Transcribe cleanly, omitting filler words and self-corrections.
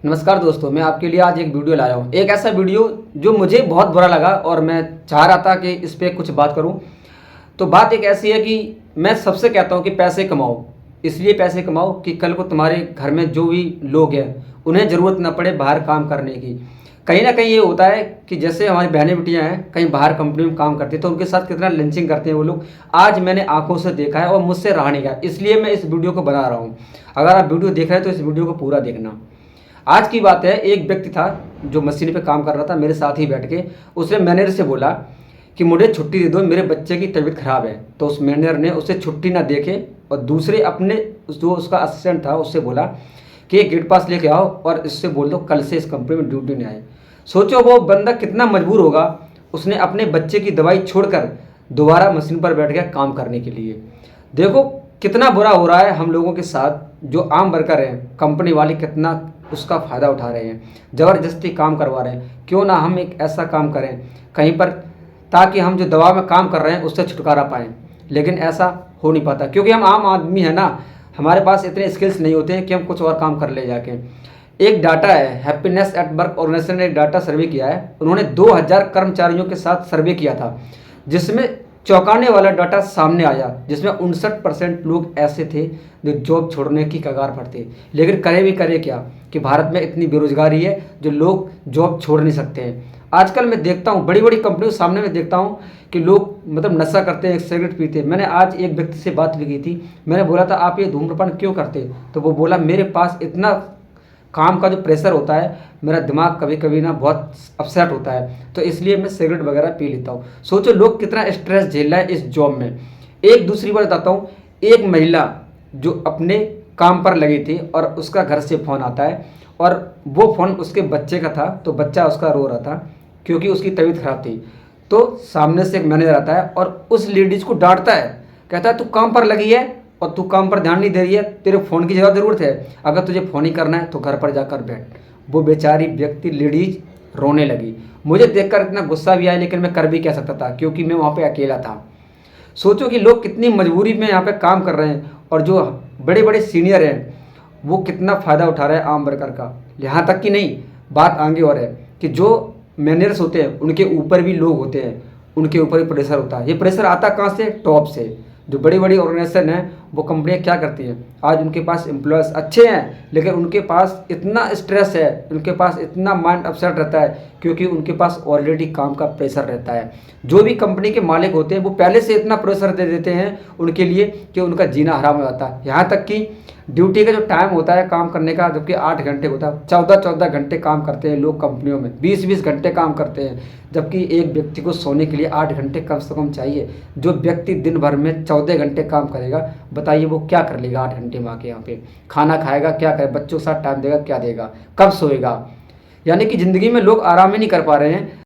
नमस्कार दोस्तों, मैं आपके लिए आज एक वीडियो लाया हूँ। एक ऐसा वीडियो जो मुझे बहुत बुरा लगा और मैं चाह रहा था कि इस पे कुछ बात करूँ। तो बात एक ऐसी है कि मैं सबसे कहता हूँ कि पैसे कमाओ, इसलिए पैसे कमाओ कि कल को तुम्हारे घर में जो भी लोग हैं, उन्हें ज़रूरत ना पड़े बाहर काम करने की। कहीं न कहीं ये होता है कि जैसे हमारी बहनें-बिटियाँ हैं, कहीं बाहर कंपनी में काम करती हैं, तो उनके साथ कितना लिंचिंग करते हैं वो लोग। आज मैंने आँखों से देखा है और मुझसे रहा नहीं गया, इसलिए मैं इस वीडियो को बना रहा हूँ। अगर आप वीडियो देख रहे हैं तो इस वीडियो को पूरा देखना। आज की बात है, एक व्यक्ति था जो मशीन पे काम कर रहा था मेरे साथ ही बैठ के। उसने मैनेजर से बोला कि मुझे छुट्टी दे दो, मेरे बच्चे की तबीयत ख़राब है। तो उस मैनेजर ने उसे छुट्टी ना देके और दूसरे अपने जो उसका असिस्टेंट था उससे बोला कि ये गेट पास लेके आओ और इससे बोल दो कल से इस कंपनी में ड्यूटी नहीं आए। सोचो वो बंदा कितना मजबूर होगा, उसने अपने बच्चे की दवाई छोड़कर दोबारा मशीन पर बैठ गया काम करने के लिए। देखो कितना बुरा हो रहा है हम लोगों के साथ। जो आम वर्कर हैं, कंपनी वाले कितना उसका फ़ायदा उठा रहे हैं, ज़बरदस्ती काम करवा रहे हैं। क्यों ना हम एक ऐसा काम करें कहीं पर, ताकि हम जो दबाव में काम कर रहे हैं उससे छुटकारा पाएँ। लेकिन ऐसा हो नहीं पाता क्योंकि हम आम आदमी हैं ना, हमारे पास इतने स्किल्स नहीं होते हैं कि हम कुछ और काम कर ले जाके। एक डाटा है, हैप्पीनेस एट वर्क ऑर्गेनाइजेशन ने एक डाटा सर्वे किया है। उन्होंने 2000 कर्मचारियों के साथ सर्वे किया था, जिसमें चौंकाने वाला डाटा सामने आया, जिसमें 59% लोग ऐसे थे जो जॉब छोड़ने की कगार पर थे। लेकिन करे क्या कि भारत में इतनी बेरोजगारी है जो लोग जॉब छोड़ नहीं सकते हैं। आजकल मैं देखता हूँ बड़ी बड़ी कंपनियों के सामने मैं देखता हूँ कि लोग मतलब नशा करते हैं, सिगरेट पीते हैं। मैंने आज एक व्यक्ति से बात भी की थी, मैंने बोला था आप ये धूम्रपान क्यों करते, तो वो बोला मेरे पास इतना काम का जो प्रेशर होता है, मेरा दिमाग कभी कभी ना बहुत अपसेट होता है, तो इसलिए मैं सिगरेट वगैरह पी लेता हूँ। सोचो लोग कितना स्ट्रेस झेल रहा है इस जॉब में। एक दूसरी बात बताता हूँ, एक महिला जो अपने काम पर लगी थी और उसका घर से फ़ोन आता है और वो फ़ोन उसके बच्चे का था, तो बच्चा उसका रो रहा था क्योंकि उसकी तबीयत खराब थी। तो सामने से एक मैनेजर आता है और उस लेडीज़ को डांटता है, कहता है तू काम पर लगी है और तू काम पर ध्यान नहीं दे रही है, तेरे फ़ोन की ज़्यादा ज़रूरत है, अगर तुझे फ़ोन ही करना है तो घर पर जाकर बैठ। वो बेचारी व्यक्ति लेडीज़ रोने लगी। मुझे देखकर इतना गुस्सा भी आया, लेकिन मैं कर भी क्या सकता था क्योंकि मैं वहाँ पे अकेला था। सोचो कि लोग कितनी मजबूरी में यहाँ पे काम कर रहे हैं और जो बड़े बड़े सीनियर हैं वो कितना फ़ायदा उठा रहे हैं आम वर्कर का। यहाँ तक कि नहीं, बात आगे और है कि जो मैनेजर्स होते हैं उनके ऊपर भी लोग होते हैं, उनके ऊपर भी प्रेशर होता है। ये प्रेशर आता कहाँ से? टॉप से। जो बड़ी बड़ी ऑर्गेनाइजेशन है वो कंपनियां क्या करती हैं, आज उनके पास एम्प्लॉयज़ अच्छे हैं लेकिन उनके पास इतना स्ट्रेस है, उनके पास इतना माइंड अपसेट रहता है क्योंकि उनके पास ऑलरेडी काम का प्रेशर रहता है। जो भी कंपनी के मालिक होते हैं वो पहले से इतना प्रेशर दे देते हैं उनके लिए कि उनका जीना हराम हो जाता है। यहाँ तक कि ड्यूटी का जो टाइम होता है काम करने का, जबकि 8 घंटे होता है, 14-14 घंटे काम करते हैं लोग कंपनियों में, 20-20 घंटे काम करते हैं, जबकि एक व्यक्ति को सोने के लिए 8 घंटे कम से कम चाहिए। जो व्यक्ति दिन भर में 14 घंटे काम करेगा, बताइए वो क्या कर लेगा 8 घंटे में आके यहाँ पे? खाना खाएगा, क्या करे, बच्चों के साथ टाइम देगा, क्या देगा, कब सोएगा? यानी कि ज़िंदगी में लोग आराम ही नहीं कर पा रहे हैं।